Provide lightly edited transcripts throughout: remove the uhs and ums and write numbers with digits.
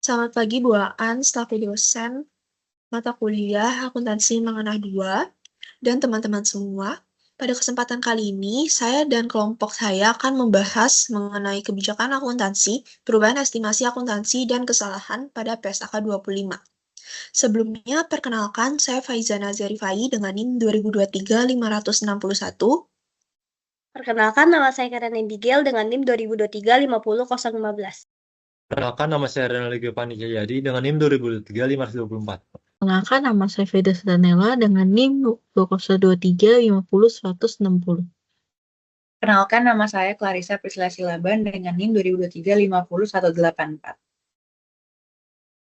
Selamat pagi Bu Aan, staf dosen mata kuliah akuntansi mengenai 2 dan teman-teman semua. Pada kesempatan kali ini, saya dan kelompok saya akan membahas mengenai kebijakan akuntansi, perubahan estimasi akuntansi, dan kesalahan pada PSAK 25. Sebelumnya, perkenalkan saya Faiza Nazarifai dengan NIM 2023-561. Perkenalkan, nama saya Karen Abigail dengan NIM 2023 50015. Perkenalkan, nama saya Renaldi Giovanni Cahyadi dengan NIM 2023-524. Perkenalkan, nama saya Veda Sedanela dengan NIM 2023-50160. Perkenalkan, nama saya Clarissa Priscilla Silaban dengan NIM 2023-50184.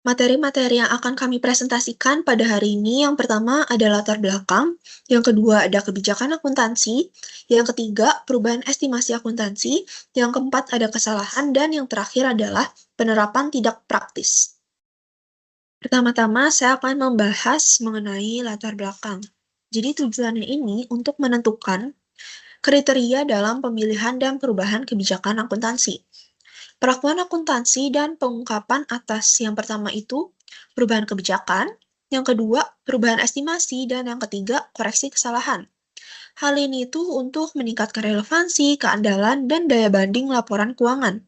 Materi-materi yang akan kami presentasikan pada hari ini, yang pertama ada latar belakang, yang kedua ada kebijakan akuntansi, yang ketiga perubahan estimasi akuntansi, yang keempat ada kesalahan, dan yang terakhir adalah penerapan tidak praktis. Pertama-tama saya akan membahas mengenai latar belakang. Jadi tujuannya ini untuk menentukan kriteria dalam pemilihan dan perubahan kebijakan akuntansi. Perakuan akuntansi dan pengungkapan atas yang pertama itu perubahan kebijakan, yang kedua perubahan estimasi, dan yang ketiga koreksi kesalahan. Hal ini itu untuk meningkatkan relevansi, keandalan, dan daya banding laporan keuangan.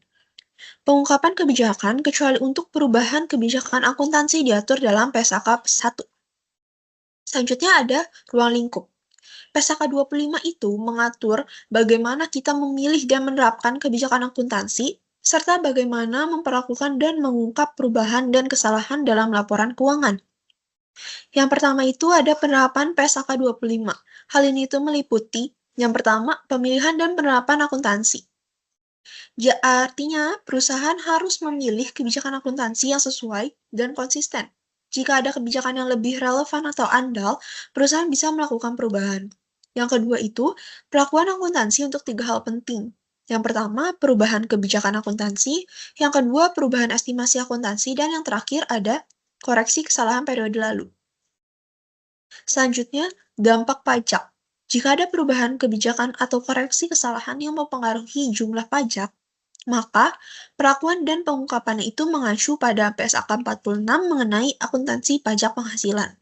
Pengungkapan kebijakan kecuali untuk perubahan kebijakan akuntansi diatur dalam PSAK 1. Selanjutnya ada ruang lingkup. PSAK 25 itu mengatur bagaimana kita memilih dan menerapkan kebijakan akuntansi, serta bagaimana memperlakukan dan mengungkap perubahan dan kesalahan dalam laporan keuangan. Yang pertama itu ada penerapan PSAK 25. Hal ini itu meliputi, yang pertama, pemilihan dan penerapan akuntansi. Artinya, perusahaan harus memilih kebijakan akuntansi yang sesuai dan konsisten. Jika ada kebijakan yang lebih relevan atau andal, perusahaan bisa melakukan perubahan. Yang kedua itu, pelakuan akuntansi untuk 3 hal penting. Yang pertama, perubahan kebijakan akuntansi. Yang kedua, perubahan estimasi akuntansi. Dan yang terakhir ada koreksi kesalahan periode lalu. Selanjutnya, dampak pajak. Jika ada perubahan kebijakan atau koreksi kesalahan yang mempengaruhi jumlah pajak, maka perakuan dan pengungkapannya itu mengacu pada PSAK 46 mengenai akuntansi pajak penghasilan.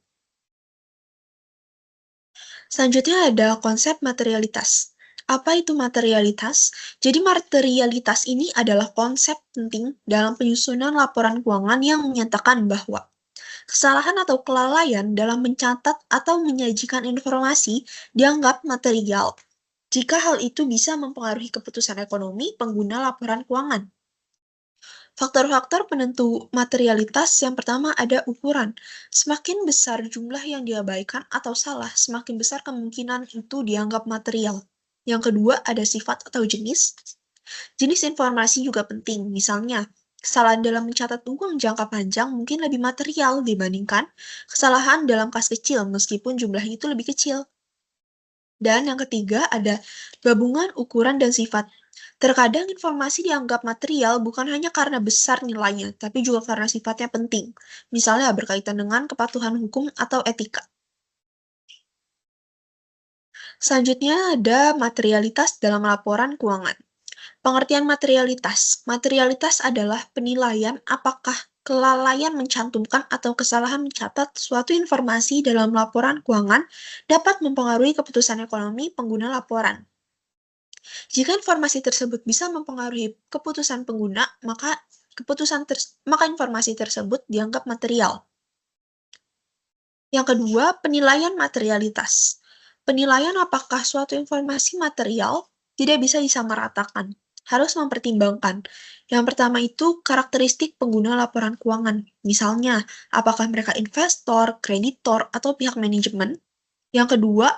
Selanjutnya ada konsep materialitas. Apa itu materialitas? Jadi materialitas ini adalah konsep penting dalam penyusunan laporan keuangan yang menyatakan bahwa kesalahan atau kelalaian dalam mencatat atau menyajikan informasi dianggap material, jika hal itu bisa mempengaruhi keputusan ekonomi pengguna laporan keuangan. Faktor-faktor penentu materialitas yang pertama ada ukuran. Semakin besar jumlah yang diabaikan atau salah, semakin besar kemungkinan itu dianggap material. Yang kedua ada sifat atau jenis. Jenis informasi juga penting, misalnya kesalahan dalam mencatat uang jangka panjang mungkin lebih material dibandingkan kesalahan dalam kas kecil meskipun jumlahnya itu lebih kecil. Dan yang ketiga ada gabungan ukuran dan sifat. Terkadang informasi dianggap material bukan hanya karena besar nilainya, tapi juga karena sifatnya penting. Misalnya berkaitan dengan kepatuhan hukum atau etika. Selanjutnya ada materialitas dalam laporan keuangan. Pengertian materialitas. Materialitas adalah penilaian apakah kelalaian mencantumkan atau kesalahan mencatat suatu informasi dalam laporan keuangan dapat mempengaruhi keputusan ekonomi pengguna laporan. Jika informasi tersebut bisa mempengaruhi keputusan pengguna, maka informasi tersebut dianggap material. Yang kedua, penilaian materialitas. Penilaian apakah suatu informasi material tidak bisa disamaratakan, harus mempertimbangkan. Yang pertama itu karakteristik pengguna laporan keuangan. Misalnya, apakah mereka investor, kreditor, atau pihak manajemen. Yang kedua,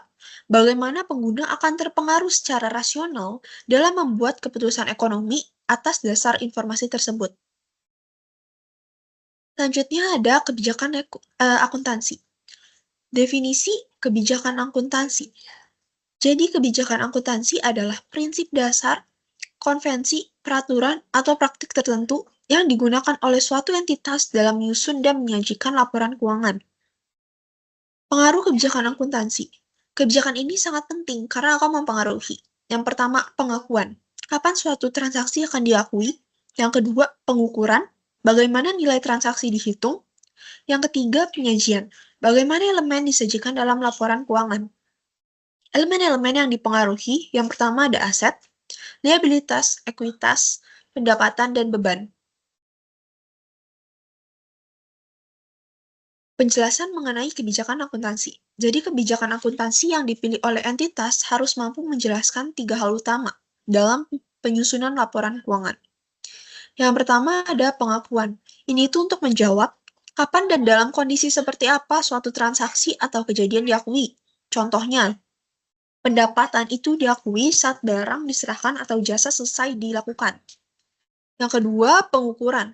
bagaimana pengguna akan terpengaruh secara rasional dalam membuat keputusan ekonomi atas dasar informasi tersebut. Selanjutnya ada kebijakan akuntansi. Definisi kebijakan akuntansi. Jadi kebijakan akuntansi adalah prinsip dasar, konvensi, peraturan, atau praktik tertentu yang digunakan oleh suatu entitas dalam menyusun dan menyajikan laporan keuangan. Pengaruh kebijakan akuntansi. Kebijakan ini sangat penting karena akan mempengaruhi. Yang pertama, pengakuan. Kapan suatu transaksi akan diakui? Yang kedua, pengukuran. Bagaimana nilai transaksi dihitung? Yang ketiga, penyajian. Bagaimana elemen disajikan dalam laporan keuangan? Elemen-elemen yang dipengaruhi, yang pertama ada aset, liabilitas, ekuitas, pendapatan, dan beban. Penjelasan mengenai kebijakan akuntansi. Jadi, kebijakan akuntansi yang dipilih oleh entitas harus mampu menjelaskan 3 hal utama dalam penyusunan laporan keuangan. Yang pertama ada pengakuan. Ini itu untuk menjawab kapan dan dalam kondisi seperti apa suatu transaksi atau kejadian diakui. Contohnya, pendapatan itu diakui saat barang diserahkan atau jasa selesai dilakukan. Yang kedua, pengukuran.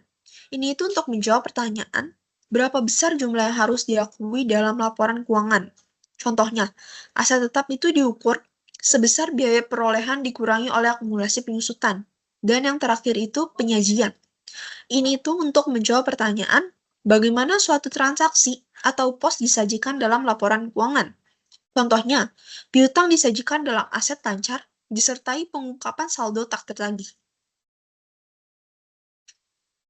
Ini itu untuk menjawab pertanyaan, berapa besar jumlah yang harus diakui dalam laporan keuangan. Contohnya, aset tetap itu diukur sebesar biaya perolehan dikurangi oleh akumulasi penyusutan. Dan yang terakhir itu penyajian. Ini itu untuk menjawab pertanyaan, bagaimana suatu transaksi atau pos disajikan dalam laporan keuangan. Contohnya, piutang disajikan dalam aset lancar, disertai pengungkapan saldo tak tertagih.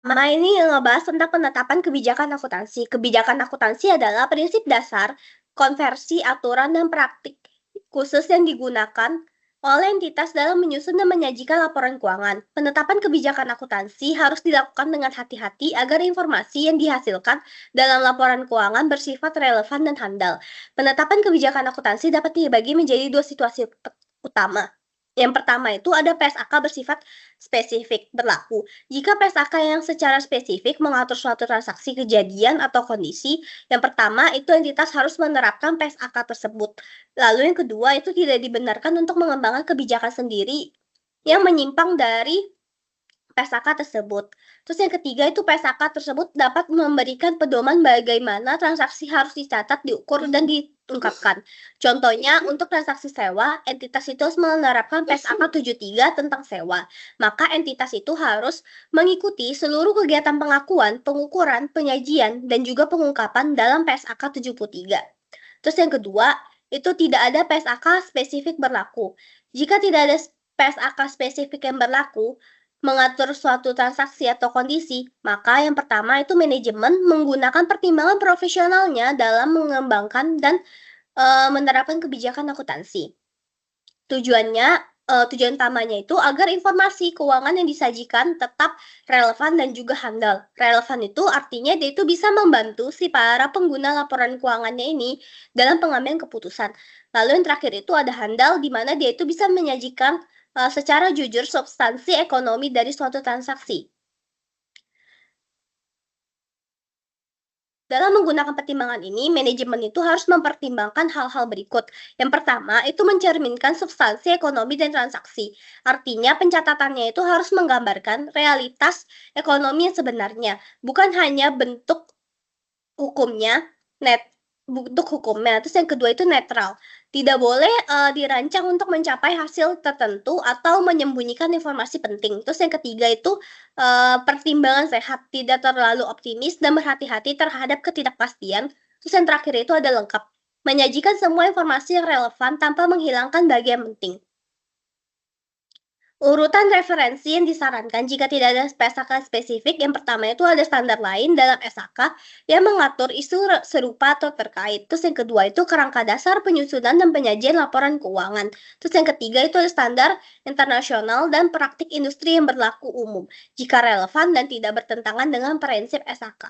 Nah, ini ngebahas tentang penetapan kebijakan akuntansi. Kebijakan akuntansi adalah prinsip dasar, konversi, aturan, dan praktik khusus yang digunakan oleh entitas dalam menyusun dan menyajikan laporan keuangan. Penetapan kebijakan akuntansi harus dilakukan dengan hati-hati agar informasi yang dihasilkan dalam laporan keuangan bersifat relevan dan handal. Penetapan kebijakan akuntansi dapat dibagi menjadi 2 situasi utama. Yang pertama itu ada PSAK bersifat spesifik berlaku. Jika PSAK yang secara spesifik mengatur suatu transaksi kejadian atau kondisi, yang pertama itu entitas harus menerapkan PSAK tersebut. Lalu yang kedua itu tidak dibenarkan untuk mengembangkan kebijakan sendiri yang menyimpang dari PSAK tersebut. Terus yang ketiga itu PSAK tersebut dapat memberikan pedoman bagaimana transaksi harus dicatat, diukur, dan diungkapkan. Contohnya untuk transaksi sewa, entitas itu harus menerapkan PSAK 73 tentang sewa. Maka entitas itu harus mengikuti seluruh kegiatan pengakuan, pengukuran, penyajian, dan juga pengungkapan dalam PSAK 73. Terus yang kedua, itu tidak ada PSAK spesifik berlaku. Jika tidak ada PSAK spesifik yang berlaku, mengatur suatu transaksi atau kondisi, maka yang pertama itu manajemen menggunakan pertimbangan profesionalnya dalam mengembangkan dan menerapkan kebijakan akuntansi. Tujuan utamanya itu agar informasi keuangan yang disajikan tetap relevan dan juga handal. Relevan itu artinya dia itu bisa membantu si para pengguna laporan keuangannya ini dalam pengambilan keputusan. Lalu yang terakhir itu ada handal, di mana dia itu bisa menyajikan secara jujur substansi ekonomi dari suatu transaksi. Dalam menggunakan pertimbangan ini, manajemen itu harus mempertimbangkan hal-hal berikut. Yang pertama, itu mencerminkan substansi ekonomi dan transaksi. Artinya, pencatatannya itu harus menggambarkan realitas ekonomi yang sebenarnya, bukan hanya bentuk hukumnya, Terus yang kedua itu netral. Tidak boleh dirancang untuk mencapai hasil tertentu atau menyembunyikan informasi penting. Terus yang ketiga itu pertimbangan sehat, tidak terlalu optimis dan berhati-hati terhadap ketidakpastian. Terus yang terakhir itu ada lengkap, menyajikan semua informasi yang relevan tanpa menghilangkan bagian penting. Urutan referensi yang disarankan jika tidak ada PSAK spesifik, yang pertama itu ada standar lain dalam SAK yang mengatur isu serupa atau terkait. Terus yang kedua itu kerangka dasar penyusunan dan penyajian laporan keuangan. Terus yang ketiga itu ada standar internasional dan praktik industri yang berlaku umum jika relevan dan tidak bertentangan dengan prinsip SAK.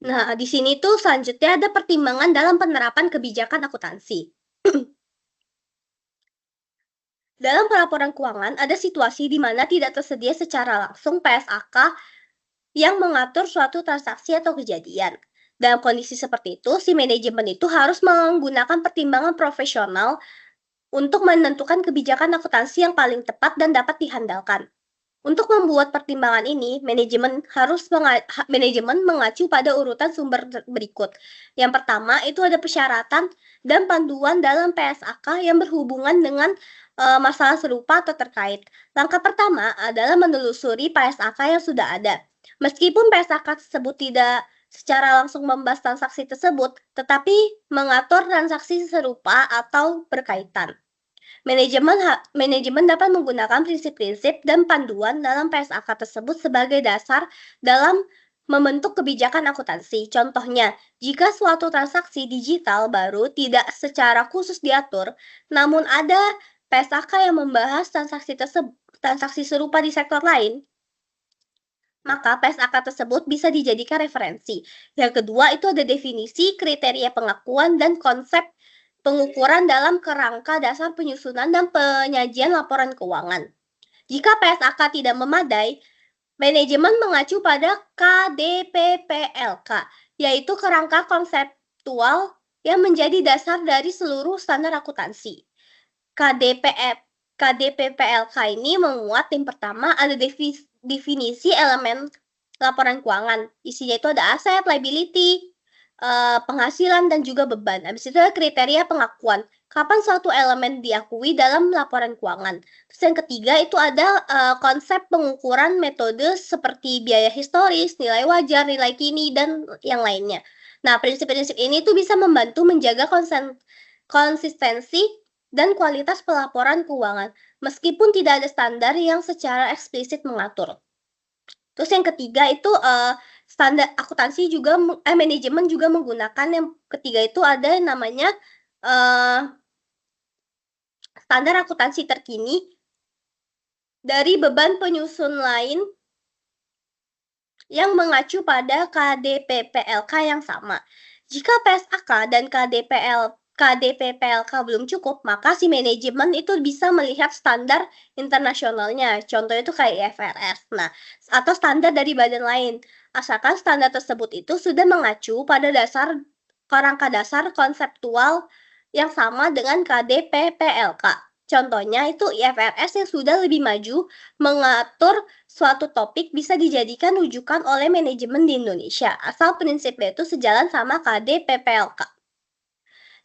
Nah, di sini tuh selanjutnya ada pertimbangan dalam penerapan kebijakan akuntansi. Dalam pelaporan keuangan, ada situasi di mana tidak tersedia secara langsung PSAK yang mengatur suatu transaksi atau kejadian. Dalam kondisi seperti itu, si manajemen itu harus menggunakan pertimbangan profesional untuk menentukan kebijakan akuntansi yang paling tepat dan dapat dihandalkan. Untuk membuat pertimbangan ini, manajemen mengacu pada urutan sumber berikut. Yang pertama, itu ada persyaratan dan panduan dalam PSAK yang berhubungan dengan masalah serupa atau terkait. Langkah pertama adalah menelusuri PSAK yang sudah ada. Meskipun PSAK tersebut tidak secara langsung membahas transaksi tersebut, tetapi mengatur transaksi serupa atau berkaitan. Manajemen dapat menggunakan prinsip-prinsip dan panduan dalam PSAK tersebut sebagai dasar dalam membentuk kebijakan akuntansi. Contohnya, jika suatu transaksi digital baru tidak secara khusus diatur, namun ada PSAK yang membahas transaksi serupa di sektor lain, maka PSAK tersebut bisa dijadikan referensi. Yang kedua itu ada definisi, kriteria pengakuan, dan konsep pengukuran dalam kerangka dasar penyusunan dan penyajian laporan keuangan. Jika PSAK tidak memadai, manajemen mengacu pada KDPPLK, yaitu kerangka konseptual yang menjadi dasar dari seluruh standar akuntansi. KDPPLK ini memuat yang pertama ada definisi elemen laporan keuangan. Isinya itu ada aset, liability, penghasilan, dan juga beban. Habis itu ada kriteria pengakuan. Kapan suatu elemen diakui dalam laporan keuangan. Terus yang ketiga itu ada konsep pengukuran metode seperti biaya historis, nilai wajar, nilai kini, dan yang lainnya. Nah, prinsip-prinsip ini tuh bisa membantu menjaga konsistensi dan kualitas pelaporan keuangan, meskipun tidak ada standar yang secara eksplisit mengatur. Terus yang ketiga itu standar akuntansi juga, manajemen juga menggunakan yang ketiga itu ada yang namanya standar akuntansi terkini dari beban penyusun lain yang mengacu pada KDPPLK yang sama. Jika PSAK dan KDPPLK belum cukup, maka si manajemen itu bisa melihat standar internasionalnya. Contohnya itu kayak IFRS. Nah, atau standar dari badan lain. Asalkan standar tersebut itu sudah mengacu pada kerangka dasar konseptual yang sama dengan KDPPLK. Contohnya itu IFRS yang sudah lebih maju mengatur suatu topik bisa dijadikan rujukan oleh manajemen di Indonesia, asal prinsipnya itu sejalan sama KDPPLK.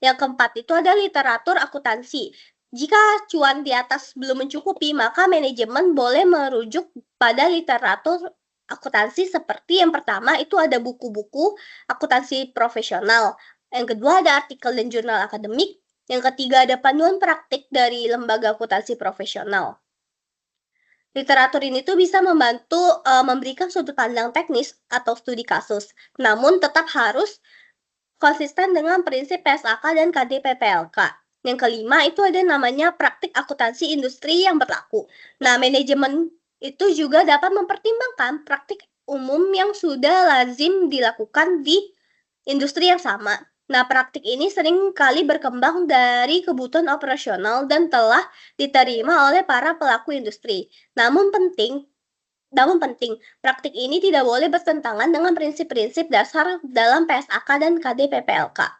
Yang keempat itu ada literatur akuntansi. Jika cuan di atas belum mencukupi, maka manajemen boleh merujuk pada literatur akuntansi seperti yang pertama itu ada buku-buku akuntansi profesional. Yang kedua ada artikel dan jurnal akademik. Yang ketiga ada panduan praktik dari lembaga akuntansi profesional. Literatur ini tuh bisa membantu memberikan sudut pandang teknis atau studi kasus, namun tetap harus konsisten dengan prinsip PSAK dan KDPPLK. Yang kelima itu ada namanya praktik akuntansi industri yang berlaku. Nah, manajemen itu juga dapat mempertimbangkan praktik umum yang sudah lazim dilakukan di industri yang sama. Nah, praktik ini sering kali berkembang dari kebutuhan operasional dan telah diterima oleh para pelaku industri. Namun penting, praktik ini tidak boleh bertentangan dengan prinsip-prinsip dasar dalam PSAK dan KDPPLK.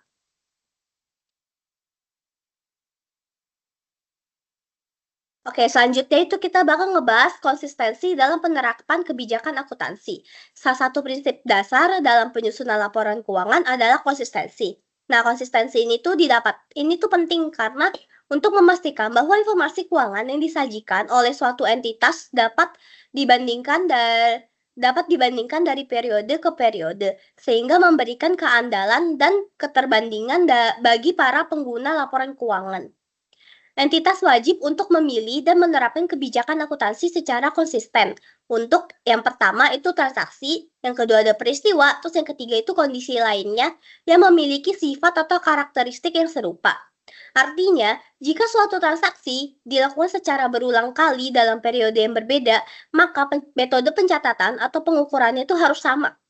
Oke, selanjutnya itu kita bakal ngebahas konsistensi dalam penerapan kebijakan akuntansi. Salah satu prinsip dasar dalam penyusunan laporan keuangan adalah konsistensi. Nah, konsistensi ini tuh penting karena untuk memastikan bahwa informasi keuangan yang disajikan oleh suatu entitas dapat dibandingkan dari periode ke periode, sehingga memberikan keandalan dan keterbandingan bagi para pengguna laporan keuangan. Entitas wajib untuk memilih dan menerapkan kebijakan akuntansi secara konsisten. Untuk yang pertama itu transaksi, yang kedua ada peristiwa, terus yang ketiga itu kondisi lainnya yang memiliki sifat atau karakteristik yang serupa. Artinya, jika suatu transaksi dilakukan secara berulang kali dalam periode yang berbeda, maka metode pencatatan atau pengukurannya itu harus sama.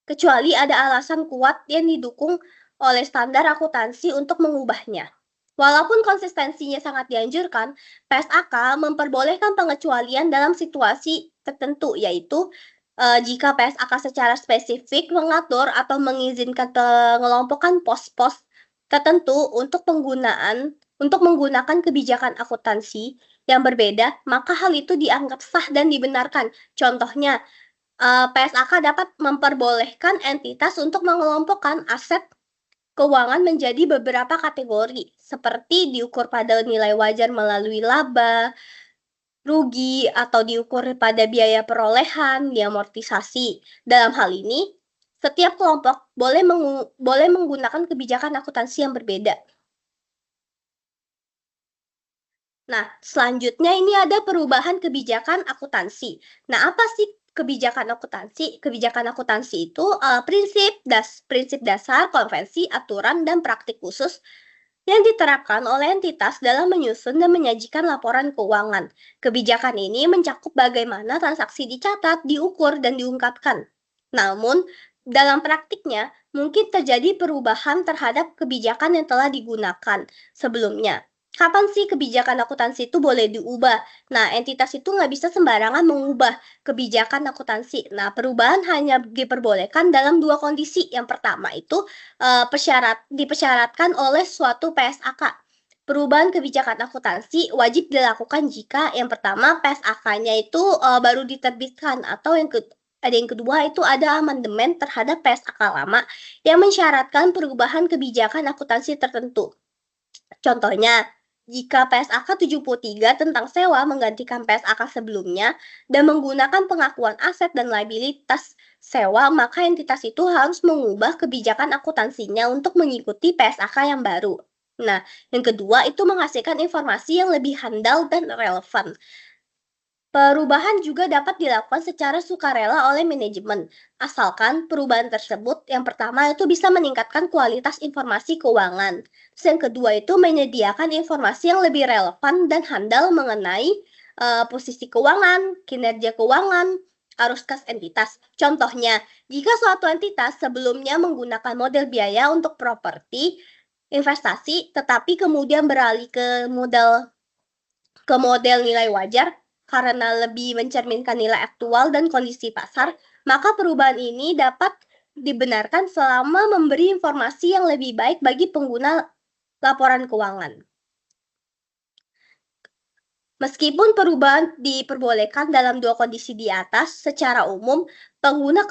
Kecuali ada alasan kuat yang didukung oleh standar akuntansi untuk mengubahnya. Walaupun konsistensinya sangat dianjurkan, PSAK memperbolehkan pengecualian dalam situasi tertentu, yaitu jika PSAK secara spesifik mengatur atau mengizinkan pengelompokan pos-pos tertentu untuk menggunakan kebijakan akuntansi yang berbeda, maka hal itu dianggap sah dan dibenarkan. Contohnya, PSAK dapat memperbolehkan entitas untuk mengelompokkan aset keuangan menjadi beberapa kategori, seperti diukur pada nilai wajar melalui laba, rugi atau diukur pada biaya perolehan, diamortisasi. Dalam hal ini, setiap kelompok boleh menggunakan kebijakan akuntansi yang berbeda. Nah, selanjutnya ini ada perubahan kebijakan akuntansi. Nah, apa sih kebijakan akuntansi? Kebijakan akuntansi itu prinsip dasar, konvensi, aturan, dan praktik khusus yang diterapkan oleh entitas dalam menyusun dan menyajikan laporan keuangan. Kebijakan ini mencakup bagaimana transaksi dicatat, diukur, dan diungkapkan. Namun, dalam praktiknya, mungkin terjadi perubahan terhadap kebijakan yang telah digunakan sebelumnya. Kapan sih kebijakan akuntansi itu boleh diubah? Nah, entitas itu nggak bisa sembarangan mengubah kebijakan akuntansi. Nah, perubahan hanya diperbolehkan dalam dua kondisi. Yang pertama itu dipersyaratkan oleh suatu PSAK. Perubahan kebijakan akuntansi wajib dilakukan jika yang pertama PSAK-nya itu baru diterbitkan, atau yang kedua itu ada amandemen terhadap PSAK lama yang mensyaratkan perubahan kebijakan akuntansi tertentu. Contohnya, jika PSAK 73 tentang sewa menggantikan PSAK sebelumnya dan menggunakan pengakuan aset dan liabilitas sewa, maka entitas itu harus mengubah kebijakan akuntansinya untuk mengikuti PSAK yang baru. Nah, yang kedua itu menghasilkan informasi yang lebih handal dan relevan. Perubahan juga dapat dilakukan secara sukarela oleh manajemen, asalkan perubahan tersebut yang pertama itu bisa meningkatkan kualitas informasi keuangan. Terus yang kedua itu menyediakan informasi yang lebih relevan dan handal mengenai posisi keuangan, kinerja keuangan, arus kas entitas. Contohnya, jika suatu entitas sebelumnya menggunakan model biaya untuk properti, investasi, tetapi kemudian beralih ke model nilai wajar, karena lebih mencerminkan nilai aktual dan kondisi pasar, maka perubahan ini dapat dibenarkan selama memberi informasi yang lebih baik bagi pengguna laporan keuangan. Meskipun perubahan diperbolehkan dalam dua kondisi di atas, secara umum pengguna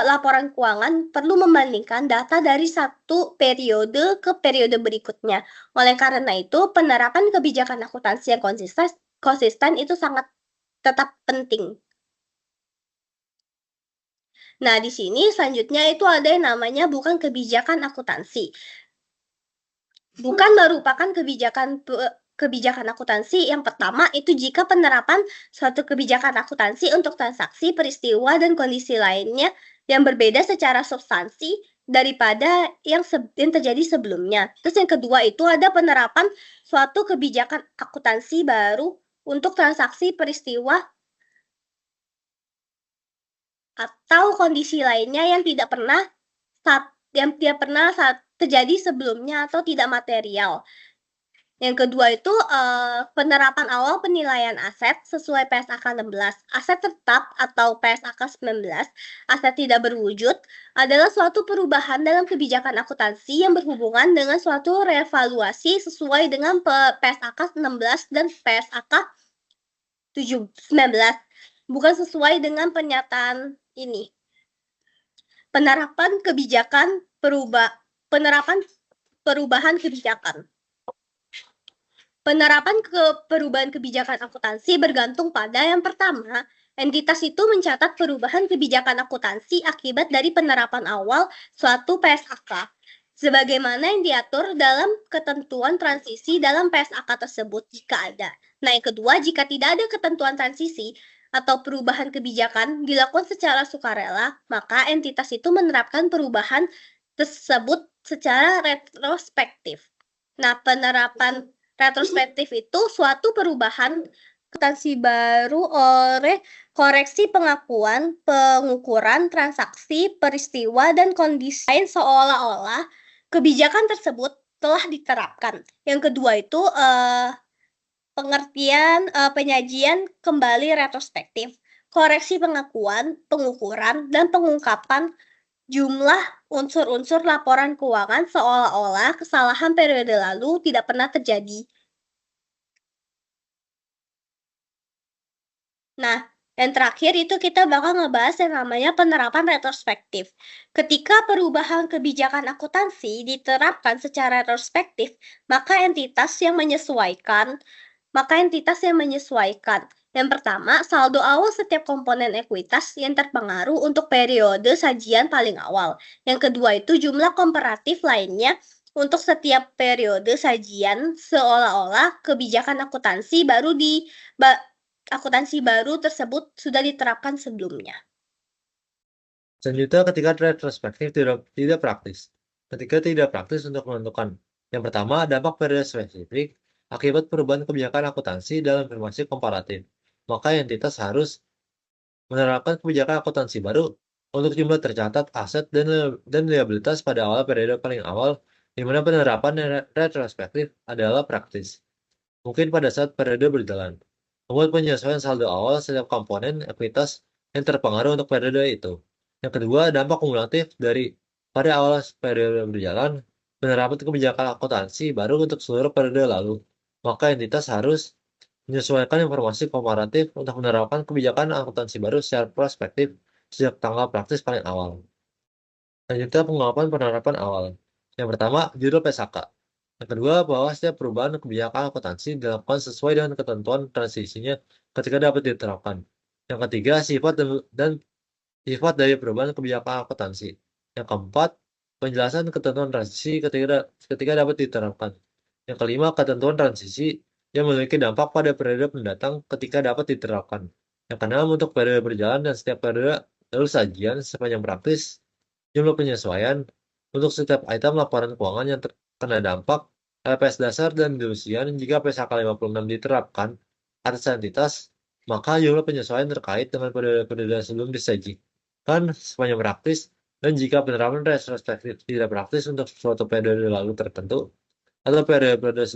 laporan keuangan perlu membandingkan data dari satu periode ke periode berikutnya. Oleh karena itu, penerapan kebijakan akuntansi yang konsisten itu sangat tetap penting. Nah, di sini selanjutnya itu ada yang namanya bukan kebijakan akuntansi. Bukan merupakan kebijakan akuntansi yang pertama itu jika penerapan suatu kebijakan akuntansi untuk transaksi, peristiwa, dan kondisi lainnya yang berbeda secara substansi daripada yang terjadi sebelumnya. Terus yang kedua itu ada penerapan suatu kebijakan akuntansi baru untuk transaksi, peristiwa, atau kondisi lainnya yang tidak pernah terjadi sebelumnya atau tidak material. Yang kedua itu penerapan awal penilaian aset sesuai PSAK 16. Aset tetap atau PSAK 19, aset tidak berwujud, adalah suatu perubahan dalam kebijakan akuntansi yang berhubungan dengan suatu revaluasi sesuai dengan PSAK 16 dan PSAK 19, bukan sesuai dengan pernyataan ini. Penerapan perubahan kebijakan. Penerapan perubahan kebijakan akuntansi bergantung pada yang pertama, entitas itu mencatat perubahan kebijakan akuntansi akibat dari penerapan awal suatu PSAK, sebagaimana yang diatur dalam ketentuan transisi dalam PSAK tersebut jika ada. Nah, yang kedua, jika tidak ada ketentuan transisi atau perubahan kebijakan dilakukan secara sukarela, maka entitas itu menerapkan perubahan tersebut secara retrospektif. Nah, penerapan retrospektif itu suatu perubahan akuntansi baru oleh koreksi pengakuan, pengukuran, transaksi, peristiwa, dan kondisi lain seolah-olah kebijakan tersebut telah diterapkan. Yang kedua itu penyajian kembali retrospektif, koreksi pengakuan, pengukuran, dan pengungkapan jumlah unsur-unsur laporan keuangan seolah-olah kesalahan periode lalu tidak pernah terjadi. Nah, yang terakhir itu kita bakal ngebahas yang namanya penerapan retrospektif. Ketika perubahan kebijakan akuntansi diterapkan secara retrospektif, maka entitas yang menyesuaikan. Yang pertama, saldo awal setiap komponen ekuitas yang terpengaruh untuk periode sajian paling awal. Yang kedua itu jumlah komparatif lainnya untuk setiap periode sajian, seolah-olah kebijakan akuntansi baru tersebut sudah diterapkan sebelumnya. Selanjutnya, ketika retrospektif tidak praktis. Ketika tidak praktis untuk menentukan. Yang pertama, dampak periode spesifik akibat perubahan kebijakan akuntansi dalam informasi komparatif. Maka entitas harus menerapkan kebijakan akuntansi baru untuk jumlah tercatat, aset, dan liabilitas pada awal periode paling awal, di mana penerapan retrospektif adalah praktis. Mungkin pada saat periode berjalan. Membuat penyesuaian saldo awal setiap komponen ekuitas yang terpengaruh untuk periode itu. Yang kedua, dampak kumulatif dari pada awal periode berjalan, penerapan kebijakan akuntansi baru untuk seluruh periode lalu. Maka entitas harus menyesuaikan informasi komparatif untuk menerapkan kebijakan akuntansi baru secara prospektif sejak tanggal praktis paling awal. Selanjutnya, pengungkapan penerapan awal. Yang pertama, judul PSAK. Yang kedua, bahwa setiap perubahan kebijakan akuntansi dilakukan sesuai dengan ketentuan transisinya ketika dapat diterapkan. Yang ketiga, sifat dari perubahan kebijakan akuntansi. Yang keempat, penjelasan ketentuan transisi ketika dapat diterapkan. Yang kelima, ketentuan transisi yang memiliki dampak pada periode mendatang ketika dapat diterapkan. Yang keenam, untuk periode berjalan dan setiap periode lalu sajian sepanjang praktis, jumlah penyesuaian untuk setiap item laporan keuangan yang terkena dampak LPS dasar dan delusian. Jika PSAK 56 diterapkan atas entitas, maka jumlah penyesuaian terkait dengan periode sebelum disajikan sepanjang praktis, dan jika penerapan retrospektif tidak praktis untuk suatu periode lalu tertentu, atau periode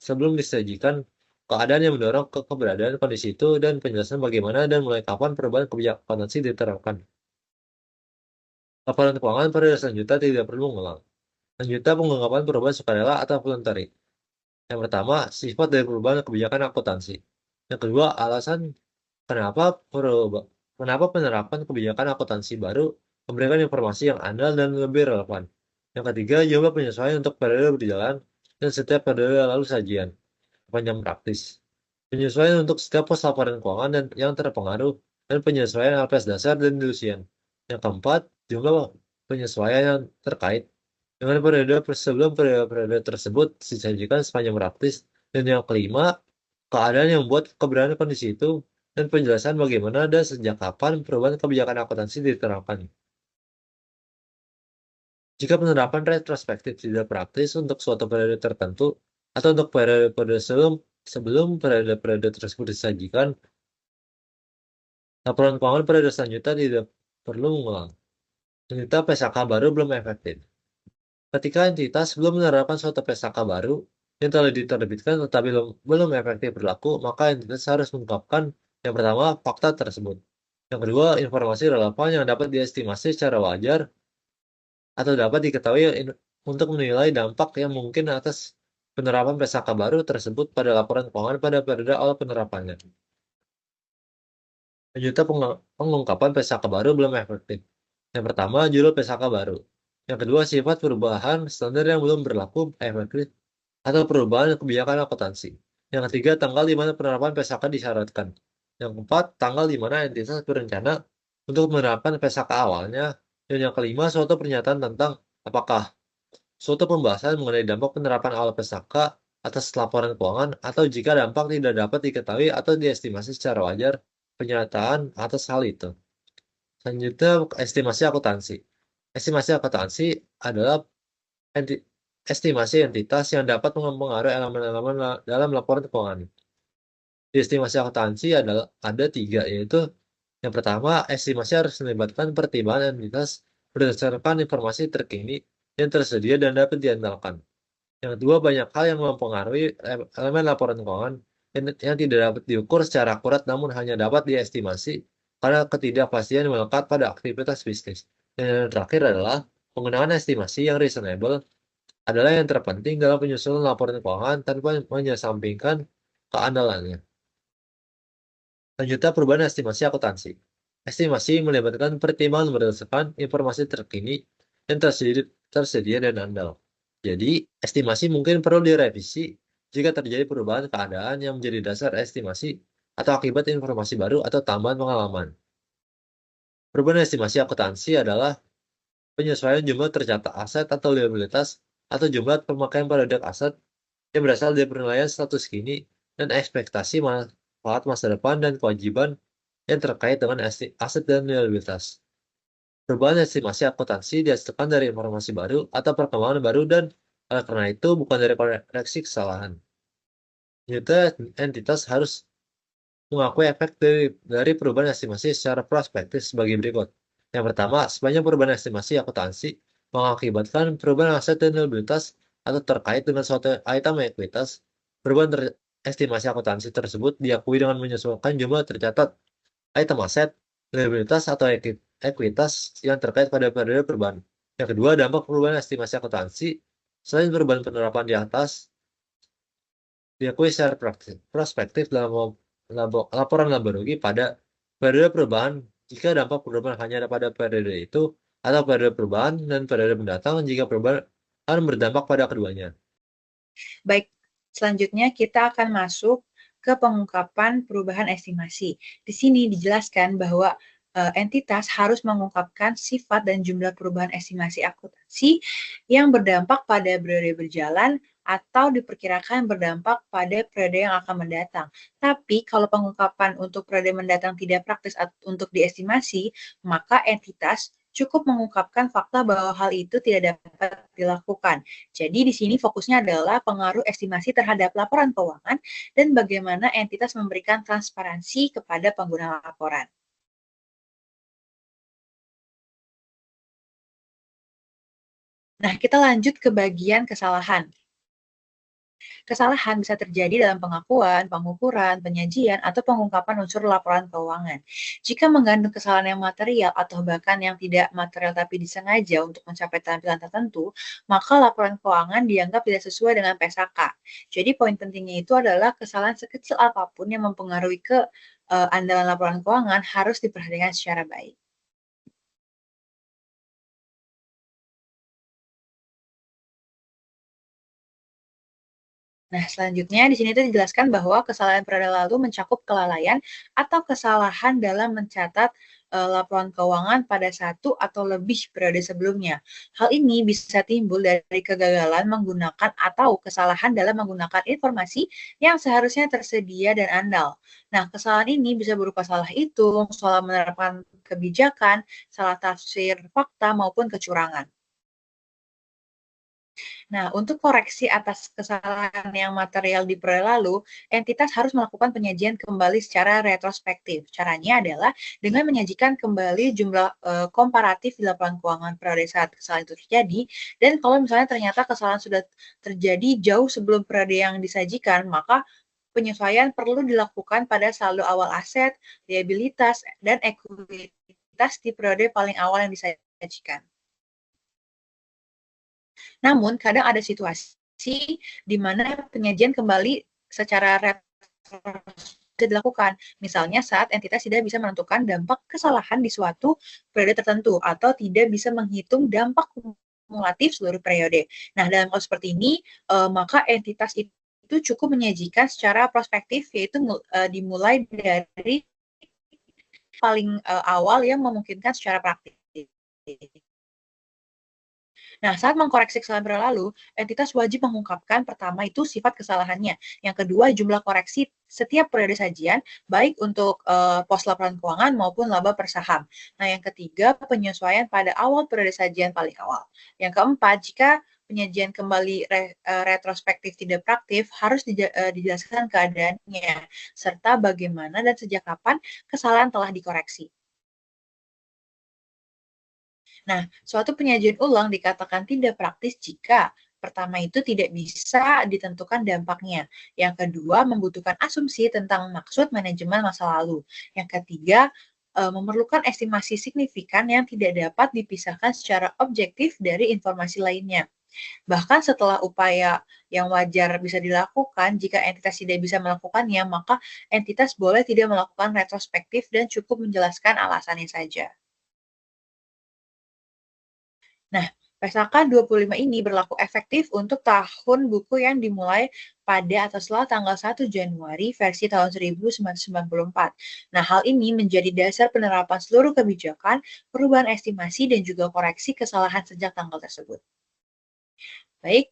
sebelum disajikan, keadaan yang mendorong ke keberadaan kondisi itu, dan penjelasan bagaimana dan mulai kapan perubahan kebijakan akuntansi diterapkan. Laporan keuangan periode selanjutnya tidak perlu mengulang. Selanjutnya, pengungkapan perubahan sukarela atau voluntary. Yang pertama, sifat dari perubahan kebijakan akuntansi. Yang kedua, alasan kenapa penerapan kebijakan akuntansi baru memberikan informasi yang andal dan lebih relevan. Yang ketiga, jumlah penyesuaian untuk periode berjalan dan setiap periode lalu sajian sepanjang praktis. Penyesuaian untuk setiap pos laporan keuangan dan yang terpengaruh, dan penyesuaian LPS dasar dan delusian. Yang keempat, jumlah penyesuaian yang terkait dengan periode sebelum periode tersebut disajikan sepanjang praktis. Dan yang kelima, keadaan yang membuat keberadaan kondisi itu, dan penjelasan bagaimana dan sejak kapan perubahan kebijakan akuntansi diterapkan. Jika penerapan retrospektif tidak praktis untuk suatu periode tertentu, atau untuk periode sebelum periode tersebut disajikan, laporan keuangan periode selanjutnya tidak perlu mengulang. Ternyata PSAK baru belum efektif. Ketika entitas belum menerapkan suatu PSAK baru yang telah diterbitkan tetapi belum efektif berlaku, maka entitas harus mengungkapkan yang pertama, fakta tersebut. Yang kedua, informasi relevan yang dapat diestimasi secara wajar atau dapat diketahui untuk menilai dampak yang mungkin atas penerapan PSAK baru tersebut pada laporan keuangan pada periode awal penerapannya. Selanjutnya, pengungkapan PSAK baru belum efektif. Yang pertama, judul PSAK baru. Yang kedua, sifat perubahan standar yang belum berlaku efektif atau perubahan kebijakan akuntansi. Yang ketiga, tanggal di mana penerapan PSAK disyaratkan. Yang keempat, tanggal di mana entitas berencana untuk menerapkan PSAK awalnya. Dan yang kelima, suatu pernyataan tentang apakah suatu pembahasan mengenai dampak penerapan awal PSAK atas laporan keuangan, atau jika dampak tidak dapat diketahui atau diestimasi secara wajar, pernyataan atas hal itu. Selanjutnya, estimasi akuntansi. Estimasi akuntansi adalah estimasi entitas yang dapat mempengaruhi elemen-elemen dalam laporan keuangan. Di estimasi akuntansi ada tiga, yaitu yang pertama, estimasi harus melibatkan pertimbangan entitas berdasarkan informasi terkini yang tersedia dan dapat diandalkan. Yang kedua, banyak hal yang mempengaruhi elemen laporan keuangan yang tidak dapat diukur secara akurat namun hanya dapat diestimasi karena ketidakpastian melekat pada aktivitas bisnis. Dan yang terakhir adalah penggunaan estimasi yang reasonable adalah yang terpenting dalam penyusunan laporan keuangan tanpa menyampingkan keandalannya. Selanjutnya, perubahan estimasi akuntansi. Estimasi melibatkan pertimbangan berdasarkan informasi terkini yang tersedia dan andal. Jadi, estimasi mungkin perlu direvisi jika terjadi perubahan keadaan yang menjadi dasar estimasi atau akibat informasi baru atau tambahan pengalaman. Perubahan estimasi akuntansi adalah penyesuaian jumlah tercatat aset atau liabilitas atau jumlah pemakaian periode aset yang berasal dari penilaian status kini dan ekspektasi manfaat masa depan dan kewajiban yang terkait dengan aset dan liabilitas. Perubahan estimasi akuntansi dihasilkan dari informasi baru atau perkembangan baru dan oleh karena itu bukan dari koreksi kesalahan. Entitas harus mengakui efek dari perubahan estimasi secara prospektif sebagai berikut. Yang pertama, sebanyak perubahan estimasi akuntansi mengakibatkan perubahan aset dan liabilitas atau terkait dengan suatu item ekuitas. Perubahan estimasi akuntansi tersebut diakui dengan menyesuaikan jumlah tercatat item aset, liabilitas atau ekuitas yang terkait pada periode perubahan. Yang kedua, dampak perubahan estimasi akuntansi selain perubahan penerapan di atas diakui secara prospektif dalam laporan laba rugi pada periode perubahan jika dampak perubahan hanya pada periode itu atau periode perubahan dan periode mendatang jika perubahan berdampak pada keduanya. Baik, selanjutnya kita akan masuk ke pengungkapan perubahan estimasi. Di sini dijelaskan bahwa entitas harus mengungkapkan sifat dan jumlah perubahan estimasi akuntansi yang berdampak pada periode berjalan atau diperkirakan berdampak pada periode yang akan mendatang. Tapi kalau pengungkapan untuk periode mendatang tidak praktis untuk diestimasi, maka entitas cukup mengungkapkan fakta bahwa hal itu tidak dapat dilakukan. Jadi di sini fokusnya adalah pengaruh estimasi terhadap laporan keuangan dan bagaimana entitas memberikan transparansi kepada pengguna laporan. Nah, kita lanjut ke bagian kesalahan. Kesalahan bisa terjadi dalam pengakuan, pengukuran, penyajian, atau pengungkapan unsur laporan keuangan. Jika mengandung kesalahan yang material atau bahkan yang tidak material tapi disengaja untuk mencapai tampilan tertentu, maka laporan keuangan dianggap tidak sesuai dengan PSAK. Jadi poin pentingnya itu adalah kesalahan sekecil apapun yang mempengaruhi andalan laporan keuangan harus diperhatikan secara baik. Nah, selanjutnya di sini itu dijelaskan bahwa kesalahan periode lalu mencakup kelalaian atau kesalahan dalam mencatat laporan keuangan pada satu atau lebih periode sebelumnya. Hal ini bisa timbul dari kegagalan menggunakan atau kesalahan dalam menggunakan informasi yang seharusnya tersedia dan andal. Nah, kesalahan ini bisa berupa salah hitung, salah menerapkan kebijakan, salah tafsir fakta, maupun kecurangan. Nah, untuk koreksi atas kesalahan yang material di periode lalu, entitas harus melakukan penyajian kembali secara retrospektif. Caranya adalah dengan menyajikan kembali jumlah komparatif di laporan keuangan periode saat kesalahan itu terjadi, dan kalau misalnya ternyata kesalahan sudah terjadi jauh sebelum periode yang disajikan, maka penyesuaian perlu dilakukan pada saldo awal aset, liabilitas, dan ekuitas di periode paling awal yang disajikan. Namun, kadang ada situasi di mana penyajian kembali secara bisa dilakukan. Misalnya saat entitas tidak bisa menentukan dampak kesalahan di suatu periode tertentu atau tidak bisa menghitung dampak kumulatif seluruh periode. Nah, dalam hal seperti ini, maka entitas itu cukup menyajikan secara prospektif, yaitu dimulai dari paling awal yang memungkinkan secara praktis. Nah, saat mengkoreksi kesalahan periode lalu, entitas wajib mengungkapkan pertama itu sifat kesalahannya. Yang kedua, jumlah koreksi setiap periode sajian, baik untuk pos laporan keuangan maupun laba per saham. Nah, yang ketiga, penyesuaian pada awal periode sajian paling awal. Yang keempat, jika penyajian kembali retrospektif tidak praktif, harus dijelaskan keadaannya, serta bagaimana dan sejak kapan kesalahan telah dikoreksi. Nah, suatu penyajian ulang dikatakan tidak praktis jika pertama itu tidak bisa ditentukan dampaknya. Yang kedua, membutuhkan asumsi tentang maksud manajemen masa lalu. Yang ketiga, memerlukan estimasi signifikan yang tidak dapat dipisahkan secara objektif dari informasi lainnya. Bahkan setelah upaya yang wajar bisa dilakukan, jika entitas tidak bisa melakukannya, maka entitas boleh tidak melakukan retrospektif dan cukup menjelaskan alasannya saja. Nah, PSAK 25 ini berlaku efektif untuk tahun buku yang dimulai pada atau setelah tanggal 1 Januari versi tahun 1994. Nah, hal ini menjadi dasar penerapan seluruh kebijakan, perubahan estimasi, dan juga koreksi kesalahan sejak tanggal tersebut. Baik,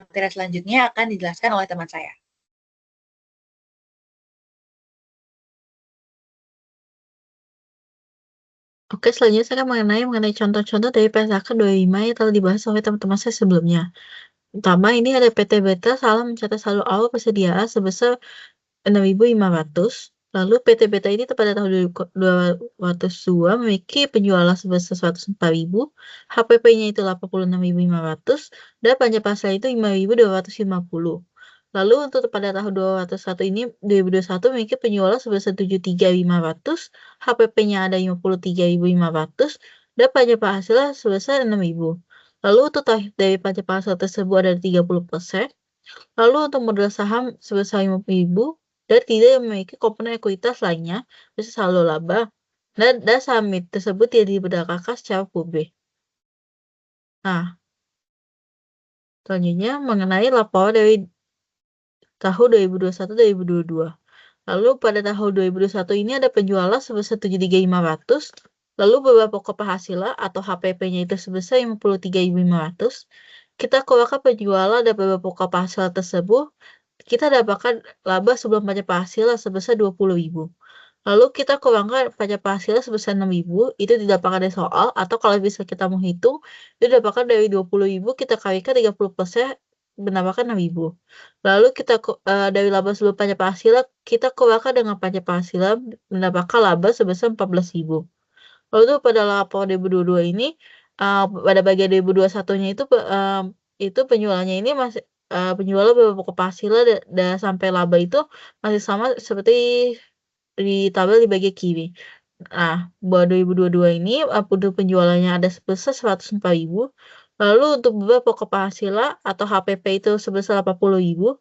materi selanjutnya akan dijelaskan oleh teman saya. Oke, selanjutnya saya akan mengenai contoh-contoh dari PSAK 25 yang telah dibahas oleh teman-teman saya sebelumnya. Pertama, ini ada PT Beta salah mencatat saldo awal persediaan sebesar 6.500. Lalu PT Beta ini pada tahun 2002 memiliki penjualan sebesar 104.000, HPP-nya itu 86.500, dan pajak pasar itu 5.250. Lalu untuk pada tahun 2021 memiliki penjualan sebesar 73.500, HPP-nya ada 53.500, dan pajak penghasilan sebesar 6.000. Lalu untuk dari pajak pasar tersebut ada 30%. Lalu untuk modal saham sebesar 5.000 dan tidak memiliki komponen ekuitas lainnya, misalnya saldo laba, dan saham tersebut tidak diperdagangkan secara publik. Nah, selanjutnya mengenai laporan dari tahun 2021-2022. Lalu pada tahun 2021 ini ada penjualan sebesar 73.500, lalu beberapa pokok penghasilan atau HPP-nya itu sebesar 53.500. Kita keluarkan penjualan dan beberapa pokok penghasilan tersebut, kita dapatkan laba sebelum pajak penghasilan sebesar 20.000. Lalu kita kurangkan pajak penghasilan sebesar 6.000, itu didapatkan dari soal, atau kalau bisa kita menghitung, itu didapatkan dari 20.000, kita kalikan 30%, mendapatkan 6.000. Lalu kita dari laba sebelum pajak penghasilan, kita keluarkan dengan pajak penghasilan, mendapatkan laba sebesar 14.000. Lalu pada laporan 2022 ini, pada bagian 2021-nya itu penjualannya ini masih penjualan beberapa pokok penghasilan dan sampai laba itu masih sama seperti di tabel di bagian kiri. Nah, buat 2022 ini untuk penjualannya ada sebesar 104.000. Lalu untuk beberapa pokok penghasilan atau HPP itu sebesar 80.000.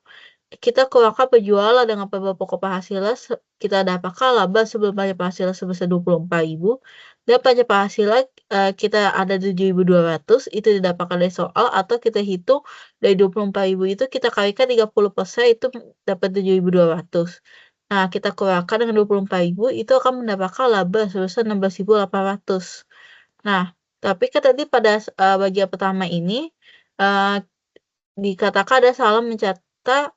Kita keluarkan penjualan dengan beberapa pokok penghasilan, kita dapatkan laba sebelum pajak penghasilan sebesar 24.000. Dan pajak penghasilan kita ada 7.200, itu didapatkan dari soal, atau kita hitung dari 24.000 itu kita kalikan 30%, itu dapat 7.200. Nah, kita keluarkan dengan 24.000, itu akan mendapatkan laba sebesar 16.800. Nah, tapi kan tadi pada bagian pertama ini dikatakan ada salah mencatat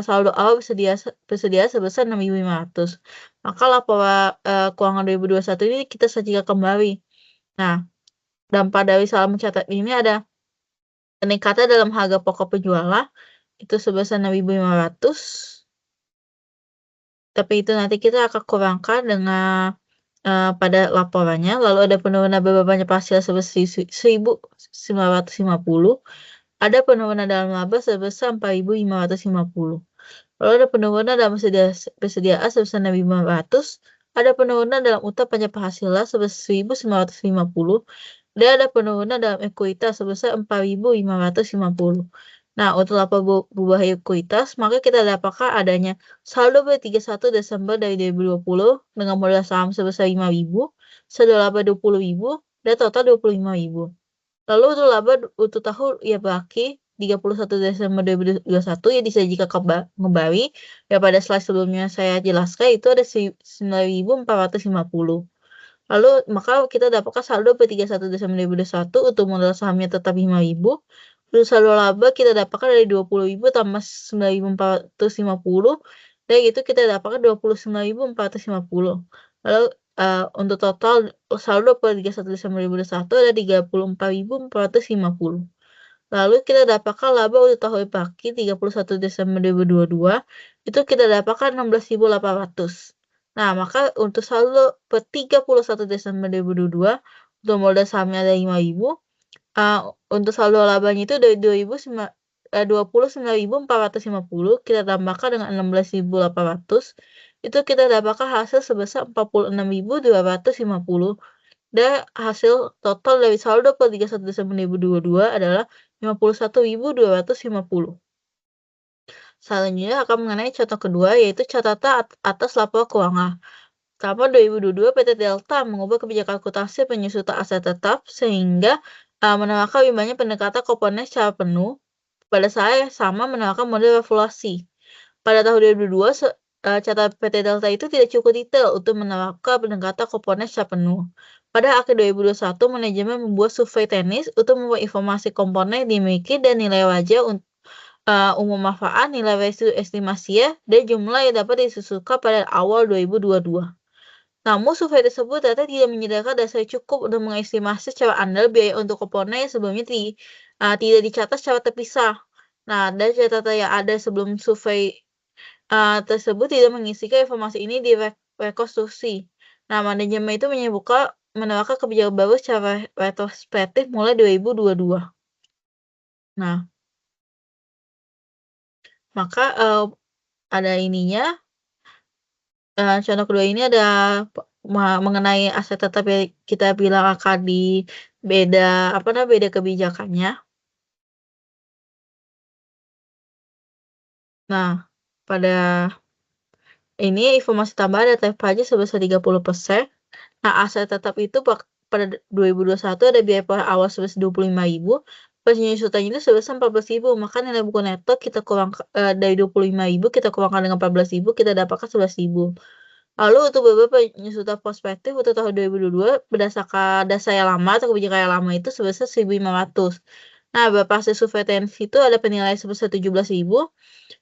saldo awal bersedia sebesar 6.500. Maka laporan keuangan 2021 ini kita sajikan kembali. Nah, dampak dari salah mencatat ini ada peningkatan dalam harga pokok penjualan itu sebesar 6.500. Tapi itu nanti kita akan kurangkan dengan pada laporannya. Lalu ada penurunan beban penghasilan sebesar 1.950. Ada penurunan dalam laba sebesar 4.550. Lalu ada penurunan dalam persediaan sebesar 6.500. Ada penurunan dalam utang pajak penghasilan sebesar 1.950. Dan ada penurunan dalam ekuitas sebesar 4.550. Nah, untuk laba berubah ekuitas, maka kita dapatkan adanya saldo per 31 Desember dari 2020 dengan modal saham sebesar 5.000, saldo laba 20.000, dan total 25.000. Lalu untuk laba untuk tahun ya berakhir 31 Desember 2021 yang disajikan kembali ya pada slide sebelumnya saya jelaskan itu ada 9.450. Lalu maka kita dapatkan saldo per 31 Desember 2021 untuk modal sahamnya tetap 5.000. Untuk saldo laba kita dapatkan dari 20.000 tambah 9.450, dan itu kita dapatkan 29.450. Lalu untuk total saldo per 31 Desember 2021 ada 34.450. Lalu kita dapatkan laba untuk tahun berakhir 31 Desember 2022 itu kita dapatkan 16.800. Nah, maka untuk saldo per 31 Desember 2022 untuk modal sahamnya ada 5.000. Untuk saldo labanya itu dari 29.450 kita tambahkan dengan 16.800, itu kita dapatkan hasil sebesar 46.250. Dan hasil total dari saldo per 31 Desember 2022 adalah 51.250. Selanjutnya akan mengenai contoh kedua, yaitu catatan atas laporan keuangan. Pertama, 2022 PT Delta mengubah kebijakan akuntansi penyusutan aset tetap sehingga menawarkan lebih banyak pendekatan komponen secara penuh. Pada saya sama menawarkan model evaluasi. Pada tahun 2002, catatan PT Delta itu tidak cukup detail untuk menawarkan pendekatan komponen secara penuh. Pada akhir 2021, manajemen membuat survei teknis untuk membuat informasi komponen yang dimiliki dan nilai wajar umum manfaat, nilai resiko estimasi, dan jumlah yang dapat disusulkan pada awal 2022. Namun, survei tersebut ternyata tidak menyediakan dasar cukup untuk mengestimasi secara andal biaya untuk komponen yang sebelumnya tidak dicatat secara terpisah. Nah, dan catatan yang ada sebelum survei tersebut tidak mengisikan informasi ini di rekonstruksi. Nah, manajemen itu menawarkan kebijakan baru secara retrospektif mulai 2022. Nah, maka ada ininya. Contoh kedua ini ada mengenai aset tetap yang kita bilang akan beda kebijakannya. Nah, pada ini informasi tambahan data pajak sebesar 30%. Nah, aset tetap itu pada 2021 ada biaya awal sebesar 25.000, penyusutannya itu sebesar 14.000, maka nilai buku neto kita kurang dari 25.000 kita kurangkan dengan 14.000 kita dapatkan 11.000. Lalu untuk beberapa penyusutan prospektif untuk tahun 2022 berdasarkan data yang lama atau kebijakan yang lama itu sebesar 1.500. Nah, beberapa hasil survei TNV itu ada penilaian sebesar 17.000,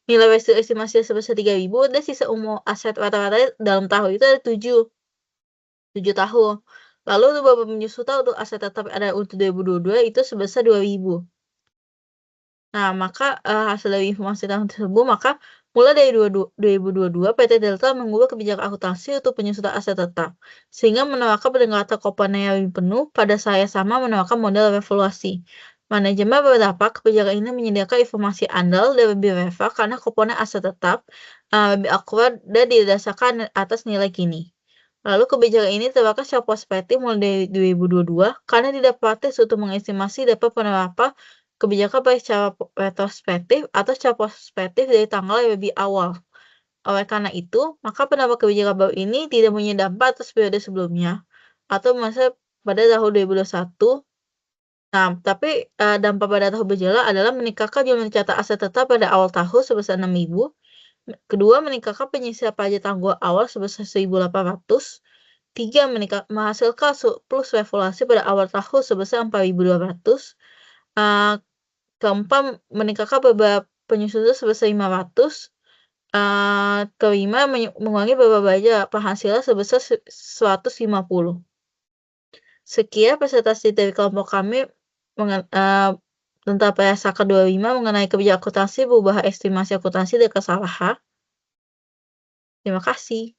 nilai resiko estimasi sebesar 3.000, dan sisa umur aset rata-rata dalam tahun itu ada 7 tahun. Lalu untuk beberapa penyusutan untuk aset tetap ada untuk 2022 itu sebesar 2.000. Nah, maka hasil dari informasi tersebut, maka mulai dari 2022 PT Delta mengubah kebijakan akuntansi untuk penyusutan aset tetap, sehingga menawarkan pendekatan komponen yang lebih penuh. Pada saya sama menawarkan model evaluasi. Manajemen berpendapat kebijakan ini menyediakan informasi andal dan lebih relevan karena komponen aset tetap lebih akurat dan didasarkan atas nilai kini. Lalu kebijakan ini diterapkan secara prospektif mulai dari 2022 karena tidak praktis untuk mengestimasi dapat penerapan kebijakan baik secara retrospektif atau secara prospektif dari tanggal yang lebih awal. Oleh karena itu, maka penerapan kebijakan baru ini tidak punya dampak atas periode sebelumnya atau masa pada tahun 2021. Nah, tapi dampak pada tahun berjalan adalah meningkatkan jumlah catatan aset tetap pada awal tahun sebesar 6.000. Kedua, meningkatkan penyisian pajak tanggungan awal sebesar 1.800. 3. Menghasilkan surplus revaluasi pada awal tahun sebesar 4.200. Keempat, meningkatkan beberapa penyusutan sebesar 500. Kelima, mengurangi beberapa pajak penghasilan sebesar 150. Sekian presentasi dari kelompok kami tentang PSAK 25 mengenai kebijakan akuntansi, perubahan estimasi akuntansi dan kesalahan. Terima kasih.